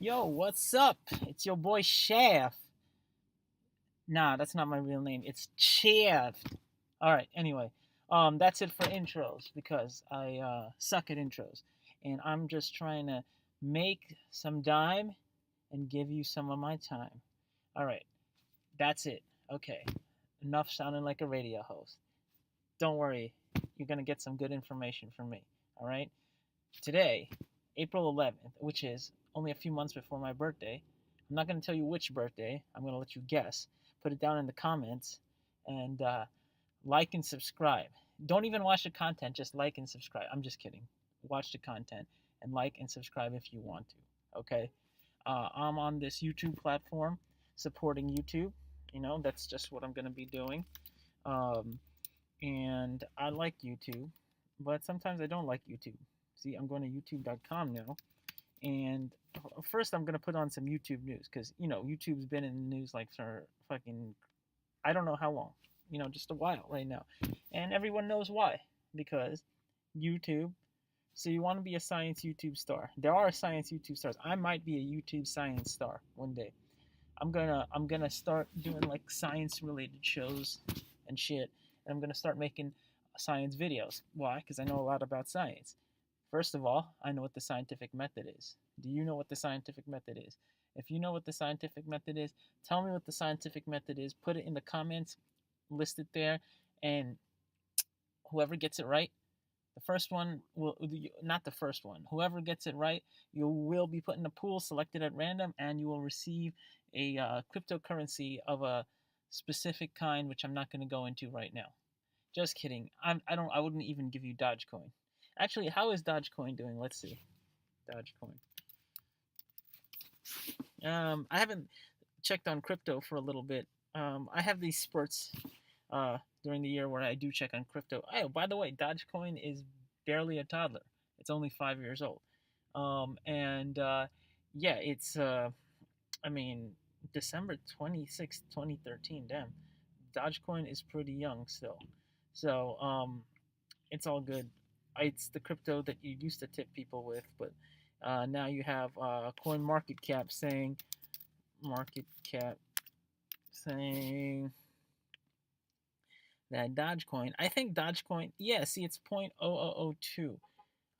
Yo, what's up? It's your boy Shaft. Nah, that's not my real name. It's Shaft. All right. Anyway, that's it for intros because I suck at intros, and I'm just trying to make some dime and give you some of my time. All right, that's it. Okay, enough sounding like a radio host. Don't worry, you're gonna get some good information from me. All right. Today, April 11th, which is only a few months before my birthday. I'm not going to tell you which birthday. I'm going to let you guess. Put it down in the comments and like and subscribe. Don't even watch the content, just like and subscribe. I'm just kidding. Watch the content and like and subscribe if you want to. Okay? I'm on this YouTube platform supporting YouTube. That's just what I'm going to be doing. Um, and I like YouTube, but sometimes I don't like YouTube. See, I'm going to youtube.com now, and first I'm going to put on some YouTube news because YouTube's been in the news like for fucking I don't know how long, just a while right now, and everyone knows why because YouTube. So you want to be a science YouTube star? There are science YouTube stars. I might be a YouTube science star one day. I'm gonna start doing like science related shows and shit, and I'm gonna start making science videos. Why? Because I know a lot about science. First of all, I know what the scientific method is. Do you know what the scientific method is? If you know what the scientific method is, tell me what the scientific method is. Put it in the comments, list it there, and whoever gets it right, the first one will not the first one. Whoever gets it right, you will be put in a pool selected at random, and you will receive a cryptocurrency of a specific kind, which I'm not going to go into right now. Just kidding. I don't. I wouldn't even give you Dogecoin. Actually, how is Dogecoin doing? Let's see. Dogecoin. I haven't checked on crypto for a little bit. I have these spurts during the year where I do check on crypto. Oh, by the way, Dogecoin is barely a toddler. It's only 5 years old. And yeah, it's I mean December 26th, 2013. Damn, Dogecoin is pretty young still. So it's all good. It's the crypto that you used to tip people with, but now you have Coin Market Cap saying that Dogecoin. I think Dogecoin. Yeah, see, it's 0.0002.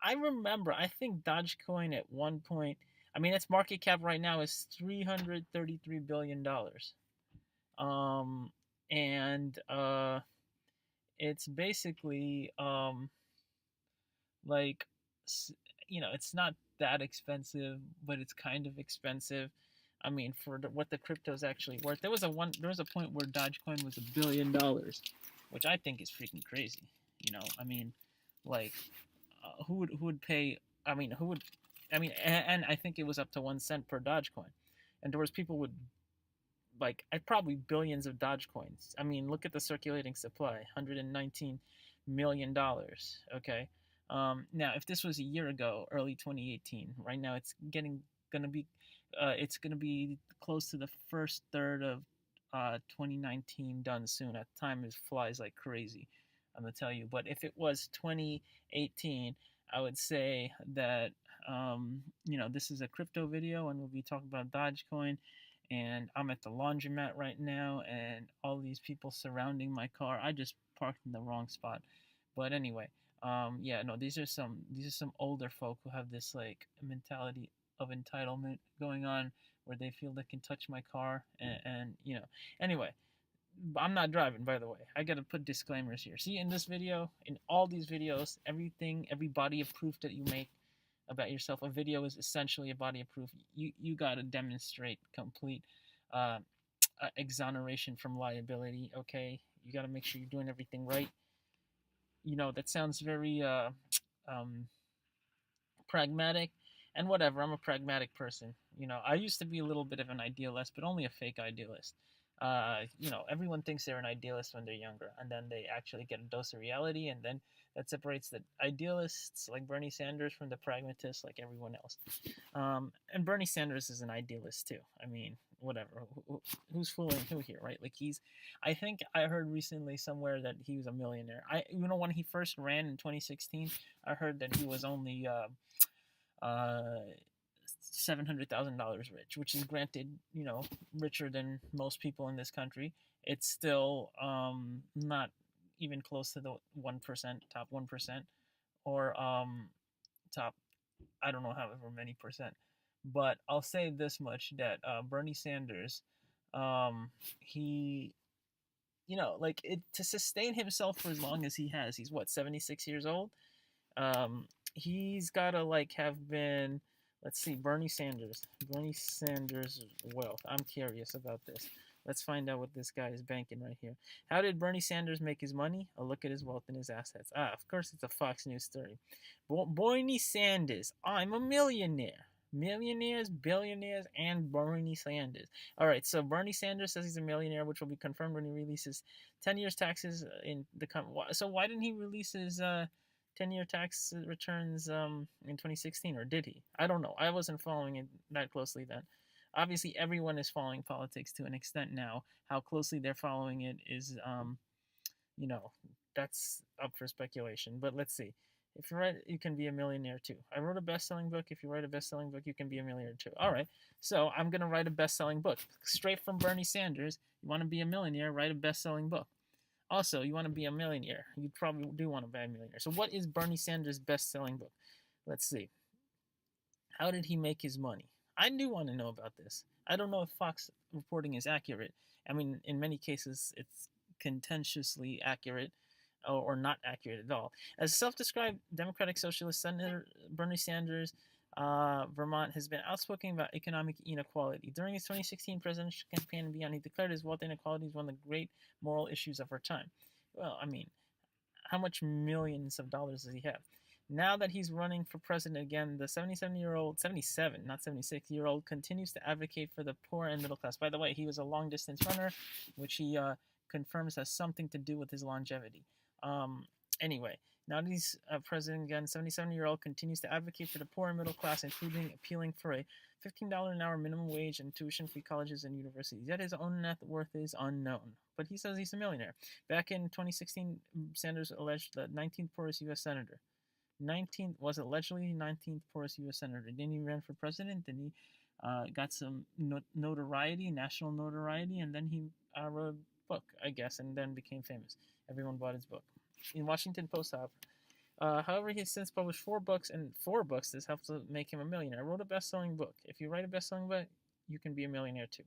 I remember. I think Dogecoin at one point. I mean, its market cap right now is $333 billion. Um, and it's basically like it's not that expensive, but it's kind of expensive. I mean, for what the crypto is actually worth, there was a point where Dogecoin was $1 billion, which I think is freaking crazy. I mean, like, who would pay? I mean, who would? I mean, and I think it was up to 1 cent per Dogecoin, and there was people with like I probably billions of Dogecoins. I mean, look at the circulating supply, $119 million. Okay, now if this was a year ago, early 2018, right now it's gonna be close to the first third of 2019 done soon. At the time, it flies like crazy. I'm gonna tell you. But if it was 2018, I would say that this is a crypto video, and we'll be talking about Dogecoin, and I'm at the laundromat right now, and all these people surrounding my car. I just parked in the wrong spot, but anyway, yeah, no, these are some older folk who have this like mentality of entitlement going on, where they feel they can touch my car, and anyway. I'm not driving, by the way. I gotta put disclaimers here. See, in this video, in all these videos, every body of proof that you make about yourself, a video is essentially a body of proof. You gotta demonstrate complete uh, exoneration from liability. Okay, you gotta make sure you're doing everything right. That sounds very um, pragmatic, and whatever. I'm a pragmatic person. I used to be a little bit of an idealist, but only a fake idealist. Everyone thinks they're an idealist when they're younger, and then they actually get a dose of reality, and then that separates the idealists like Bernie Sanders from the pragmatists like everyone else. And Bernie Sanders is an idealist too. I mean, whatever. Who's fooling who here, right? Like I think I heard recently somewhere that he was a millionaire. When he first ran in 2016, I heard that he was only uh, $700,000 rich, which is granted, richer than most people in this country. It's still not even close to the 1%, top 1%, or top, I don't know, however many percent. But I'll say this much, that Bernie Sanders, he, like, to sustain himself for as long as he has, he's what, 76 years old? He's gotta like have been, let's see, Bernie Sanders wealth. I'm curious about this. Let's find out what this guy is banking right here. How did Bernie Sanders make his money? A look at his wealth and his assets. Of course it's a Fox News story. Bernie Sanders, I'm a millionaire. Millionaires, billionaires, and Bernie Sanders. All right, so Bernie Sanders says he's a millionaire, which will be confirmed when he releases 10 years taxes in the so why didn't he release his 10-year tax returns in 2016, or did he? I don't know. I wasn't following it that closely then. Obviously, everyone is following politics to an extent now. How closely they're following it is, you know, that's up for speculation. But let's see. If you write, you can be a millionaire too. I wrote a best-selling book. If you write a best-selling book, you can be a millionaire too. All right. So I'm gonna write a best-selling book straight from Bernie Sanders. You want to be a millionaire? Write a best-selling book. Also, you want to be a millionaire. You probably do want to be a millionaire. So what is Bernie Sanders' best-selling book? Let's see. How did he make his money? I do want to know about this. I don't know if Fox reporting is accurate. I mean, in many cases, it's contentiously accurate or not accurate at all. As self-described Democratic Socialist Senator Bernie Sanders, Vermont, has been outspoken about economic inequality. During his 2016 presidential campaign and beyond, he declared his wealth inequality is one of the great moral issues of our time. Well, I mean, how much millions of dollars does he have? Now that he's running for president again, the 77, not 76-year-old, continues to advocate for the poor and middle class. By the way, he was a long-distance runner, which he confirms has something to do with his longevity. Anyway, now that he's president again, 77-year-old continues to advocate for the poor and middle class, including appealing for a $15 an hour minimum wage and tuition-free colleges and universities. Yet his own net worth is unknown. But he says he's a millionaire. Back in 2016, Sanders alleged the 19th poorest U.S. senator. 19th was allegedly 19th poorest U.S. senator. Then he ran for president. Then he got some notoriety, national notoriety, and then he wrote a book, I guess, and then became famous. Everyone bought his book. In Washington Post, however, he has since published 4 books, and 4 books this helps to make him a millionaire. I wrote a best-selling book. If you write a best-selling book, you can be a millionaire too.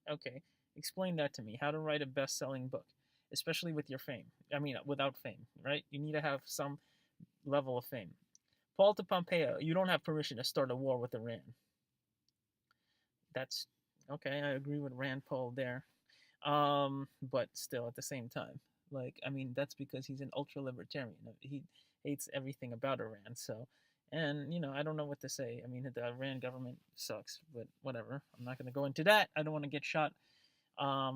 Okay, explain that to me. How to write a best-selling book, especially with your fame. I mean, without fame, right? You need to have some level of fame. Paul to Pompeo, you don't have permission to start a war with Iran. That's okay. I agree with Rand Paul there, but still, at the same time, like, I mean, that's because he's an ultra libertarian. He hates everything about Iran. So, and I don't know what to say. I mean, the Iran government sucks, but whatever. I'm not going to go into that. I don't want to get shot. I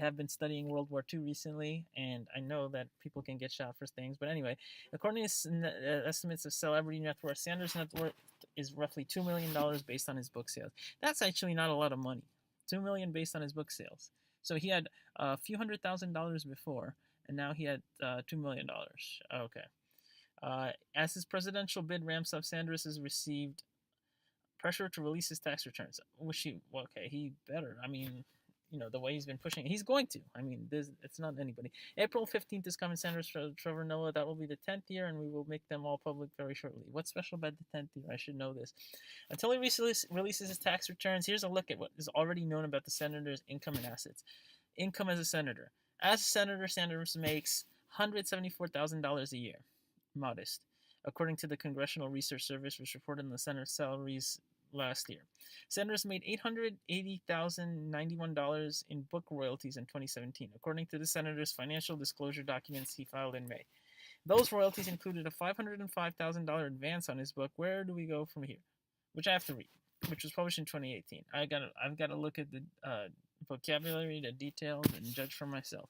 have been studying World War II recently, and I know that people can get shot for things. But anyway, according to estimates of celebrity net worth, Sanders' net worth is roughly $2 million based on his book sales. That's actually not a lot of money. $2 million based on his book sales. So he had a few $100,000 before, and now he had $2 million. Okay. As his presidential bid ramps up, Sanders has received pressure to release his tax returns. He better. I mean, the way he's been pushing it, he's going to. I mean, it's not anybody. April 15th is coming, Sanders, Trevor Noah. That will be the 10th year, and we will make them all public very shortly. What's special about the 10th year? I should know this. Until he releases his tax returns, here's a look at what is already known about the senator's income and assets. Income as a senator. As a senator, Sanders makes $174,000 a year. Modest. According to the Congressional Research Service, which reported on the Senate's salaries last year. Sanders made $880,091 in book royalties in 2017, according to the senator's financial disclosure documents he filed in May. Those royalties included a $505,000 advance on his book, Where Do We Go From Here?, which I have to read, which was published in 2018. I've got to look at the vocabulary, the details, and judge for myself.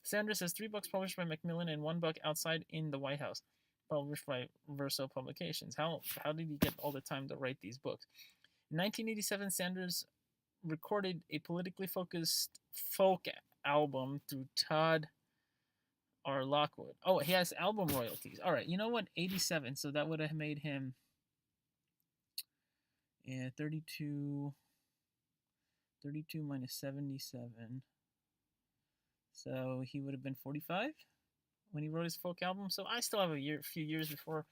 Sanders has 3 books published by Macmillan and 1 book Outside in the White House, published by Verso Publications. How did he get all the time to write these books? In 1987, Sanders recorded a politically focused folk album through Todd R. Lockwood. Oh, he has album royalties. All right, you know what? 87, so that would have made him Yeah, 32 minus 77. So he would have been 45 when he wrote his folk album. So I still have a few years before,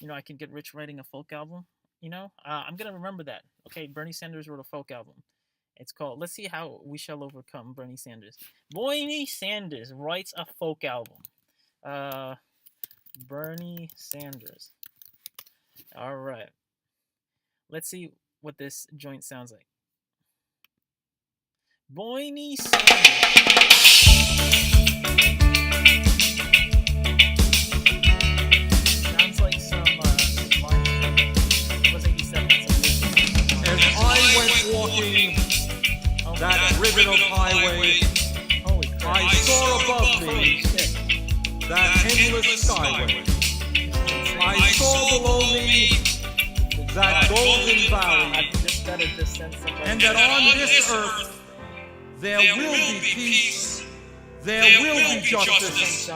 I can get rich writing a folk album. I'm gonna remember that. Okay, Bernie Sanders wrote a folk album. It's called "Let's See How We Shall Overcome." Bernie Sanders. Bernie Sanders writes a folk album. Bernie Sanders. All right. Let's see what this joint sounds like. Bernie Sanders. Sounds like some was 87. As I went walking that ribbon of highway, I saw above me that endless skyway. I saw below me that golden valley, and that on this earth there will be peace, there will be justice,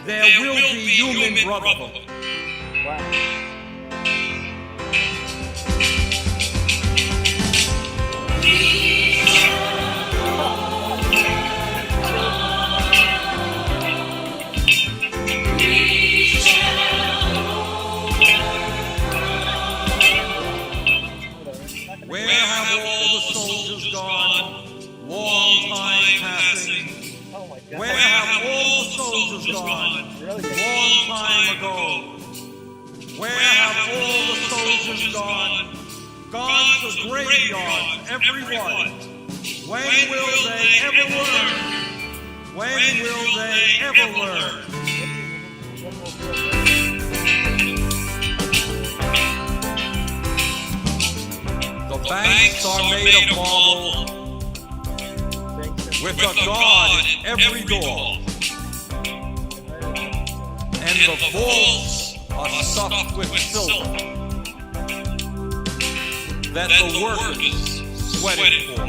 there will be human brotherhood. Wow. Where have all the soldiers gone? Long time passing. Oh my God. Where have all the soldiers gone? Long time ago. Where have all the soldiers gone? Gone to graveyard, everyone. When will they ever learn? When will they ever learn? The banks are made of marble, with a God at every door, and the vaults are stuffed with silver that the workers sweated for.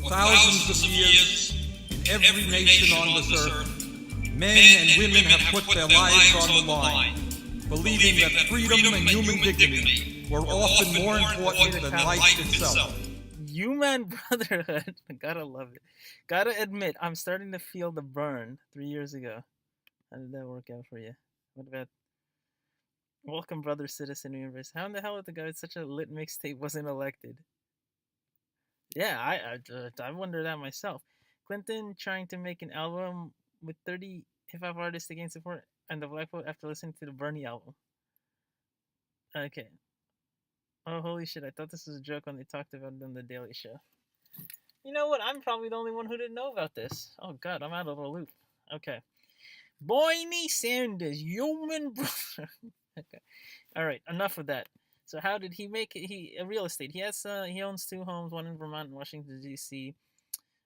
Thousands of years, in every nation on this earth, men and women have put their lives on the line, believing that freedom and human dignity were often more important than life itself. Human brotherhood. Gotta love it. Gotta admit, I'm starting to feel the burn 3 years ago. How did that work out for you? What about Welcome Brother Citizen Universe? How in the hell did the guy with such a lit mixtape wasn't elected? Yeah, I wonder that myself. Clinton trying to make an album with 30 hip-hop artists to gain support and the black vote after listening to the Bernie album. Okay. Oh, holy shit, I thought this was a joke when they talked about it on The Daily Show. You know what? I'm probably the only one who didn't know about this. Oh, God, I'm out of the loop. Okay. Bernie Sanders, human brother. Okay. All right, enough of that. So how did he make it? Real estate. He owns 2 homes, one in Vermont and Washington D.C.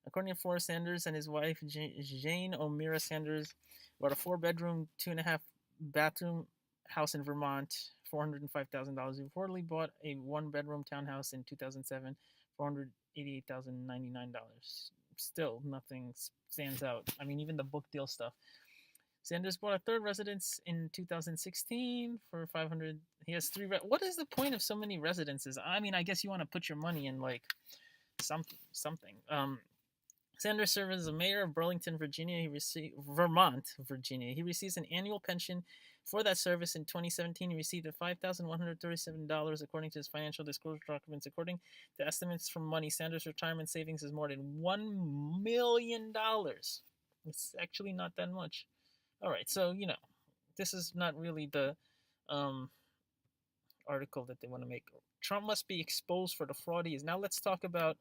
According to Forrest Sanders and his wife Jane O'Meara Sanders, bought a 4-bedroom, 2.5-bathroom house in Vermont, $405,000. He reportedly bought a 1-bedroom townhouse in 2007, $488,099. Still, nothing stands out. I mean, even the book deal stuff. Sanders bought a 3rd residence in 2016 for $500. He has 3. What is the point of so many residences? I mean, I guess you want to put your money in like something. Sanders served as the mayor of Burlington, Vermont, Virginia. He receives an annual pension for that service. In 2017, he received $5,137 according to his financial disclosure documents. According to estimates from Money, Sanders' retirement savings is more than $1 million. It's actually not that much. All right, so, this is not really the article that they want to make. Trump must be exposed for the fraud he is. Now let's talk about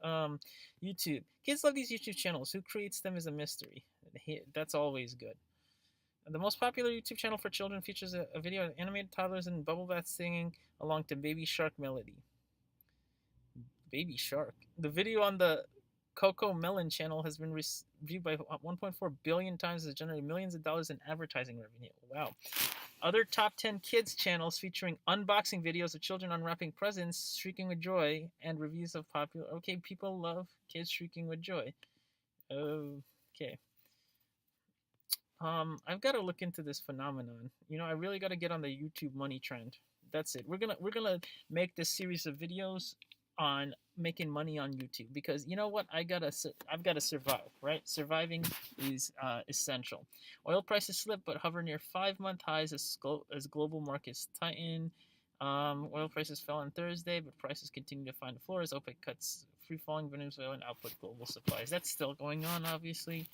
YouTube. Kids love these YouTube channels. Who creates them is a mystery. That's always good. The most popular YouTube channel for children features a video of animated toddlers in bubble baths singing along to Baby Shark melody. Baby Shark. The video on the Coco Melon channel has been viewed by 1.4 billion times, has generated millions of dollars in advertising revenue. Wow. Other top 10 kids channels featuring unboxing videos of children unwrapping presents, shrieking with joy, and reviews of popular. Okay, people love kids shrieking with joy. Okay. I've got to look into this phenomenon. You know, I really got to get on the YouTube money trend. That's it. We're gonna make this series of videos on making money on YouTube, because you know what, I've got to survive, right? Surviving is essential. Oil prices slip but hover near 5-month highs as global markets tighten. Oil prices fell on Thursday, but prices continue to find the floor as OPEC cuts free falling Venezuelan output global supplies. That's still going on, obviously.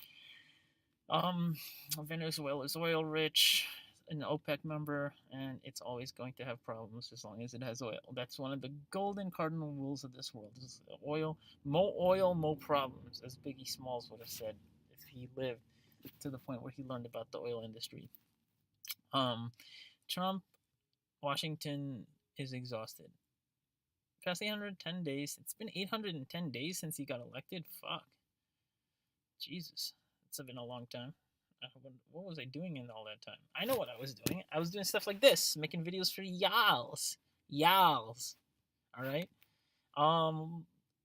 Venezuela is oil rich, an OPEC member, and it's always going to have problems as long as it has oil. That's one of the golden cardinal rules of this world. Is oil, more problems, as Biggie Smalls would have said if he lived to the point where he learned about the oil industry. Trump, Washington is exhausted. Past 810 days. It's been 810 days since he got elected. Fuck. Jesus. It's been a long time. What was I doing in all that time? I know what I was doing. I was doing stuff like this, making videos for y'alls. Y'alls. Alright?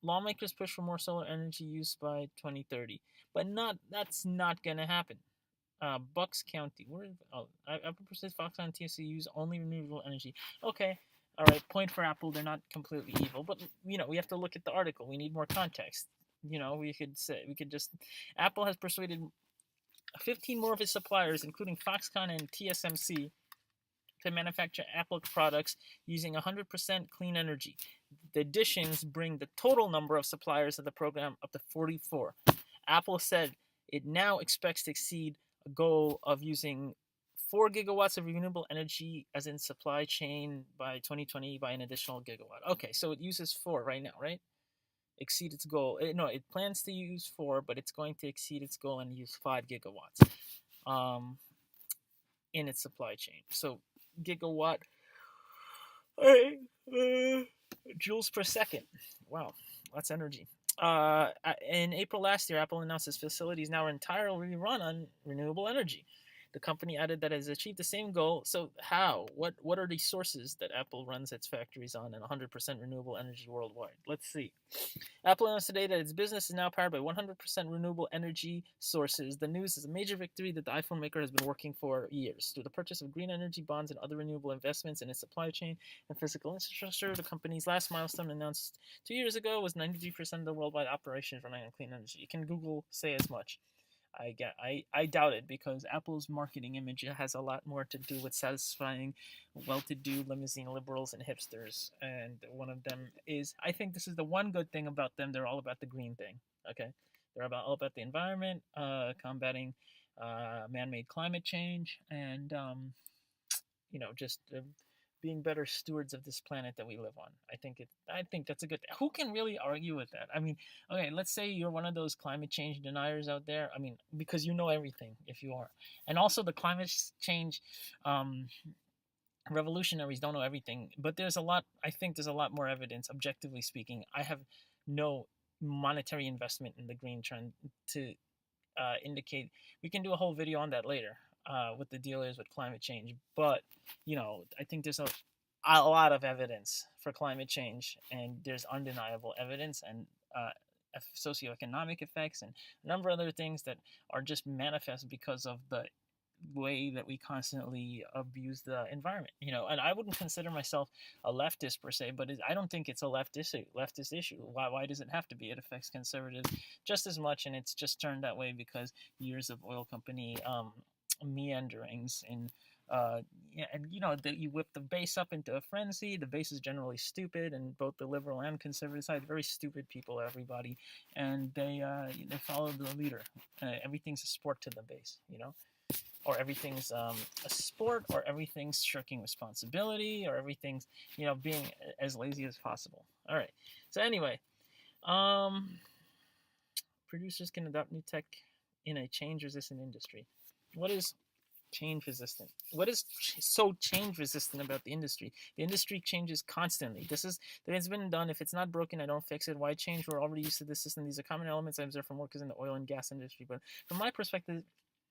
Lawmakers push for more solar energy use by 2030. But that's not gonna happen. Bucks County. Apple persists Fox on TSC use only renewable energy. Okay. Alright, point for Apple, they're not completely evil. But you know, we have to look at the article. We need more context. You know, Apple has persuaded 15 more of its suppliers, including Foxconn and TSMC, to manufacture Apple products using 100% clean energy. The additions bring the total number of suppliers of the program up to 44. Apple said it now expects to exceed a goal of using 4 gigawatts of renewable energy as in supply chain by 2020 by an additional gigawatt. Okay, so it uses 4 right now, right? Exceed its goal. No, it plans to use 4, but it's going to exceed its goal and use 5 gigawatts in its supply chain. So gigawatt, joules per second. Wow, that's energy. In April last year, Apple announced its facilities now are entirely run on renewable energy. The company added that it has achieved the same goal. So how? What are the sources that Apple runs its factories on and 100% renewable energy worldwide? Let's see. Apple announced today that its business is now powered by 100% renewable energy sources. The news is a major victory that the iPhone maker has been working for years. Through the purchase of green energy bonds and other renewable investments in its supply chain and physical infrastructure, the company's last milestone announced 2 years ago was 93% of the worldwide operations running on clean energy. You can Google say as much. I doubt it, because Apple's marketing image has a lot more to do with satisfying well-to-do limousine liberals and hipsters, and one of them is, I think this is the one good thing about them, they're all about the green thing. Okay, they're all about the environment, combating man-made climate change, and just being better stewards of this planet that we live on. I think that's a good thing. Who can really argue with that? I mean, okay, let's say you're one of those climate change deniers out there. I mean, because you know everything, if you are. And also the climate change revolutionaries don't know everything. But I think there's a lot more evidence, objectively speaking. I have no monetary investment in the green trend to indicate. We can do a whole video on that later. What the deal is with climate change, but I think there's a lot of evidence for climate change, and there's undeniable evidence and socioeconomic effects and a number of other things that are just manifest because of the way that we constantly abuse the environment. And I wouldn't consider myself a leftist per se, but I don't think it's a leftist issue. Why does it have to be? It affects conservatives just as much, and it's just turned that way because years of oil company meanderings and you whip the base up into a frenzy. The base is generally stupid, and both the liberal and conservative side, very stupid people, everybody, and they follow the leader. Everything's a sport to the base, or everything's a sport, or everything's shirking responsibility, or everything's being as lazy as possible. All right. So anyway, producers can adopt new tech in a change-resistant industry. What is change resistant. What is so change resistant about the industry? The industry changes constantly. It's been done. If it's not broken, I don't fix it. Why change? We're already used to this system. These are common elements I observe from workers in the oil and gas industry. But from my perspective,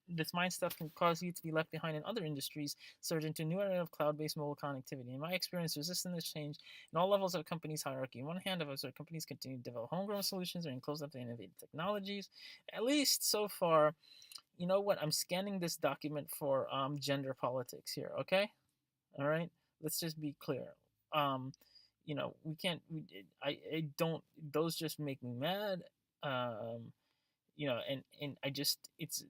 this mind stuff can cause you to be left behind in other industries, surge into a new era of cloud-based mobile connectivity. In my experience, resisting this change in all levels of a company's hierarchy. On one hand, I've observed companies continue to develop homegrown solutions or enclose up to innovative technologies. At least so far, you know what? I'm scanning this document for gender politics here. Okay, all right. Let's just be clear. We can't. I don't. Those just make me mad. Um, and I just it's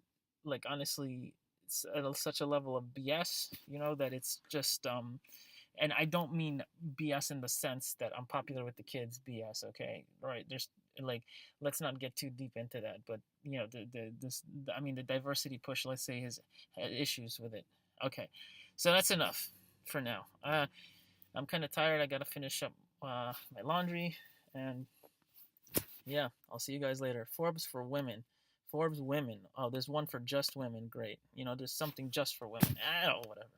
like honestly it's at such a level of BS, that it's just and I don't mean BS in the sense that I'm popular with the kids BS, okay? Right? There's like let's not get too deep into that, but the diversity push, let's say, has had issues with it. Okay. So that's enough for now. I'm kind of tired. I got to finish up my laundry and yeah, I'll see you guys later. Forbes for women. Forbes women. Oh, there's one for just women. Great. There's something just for women. Oh, whatever.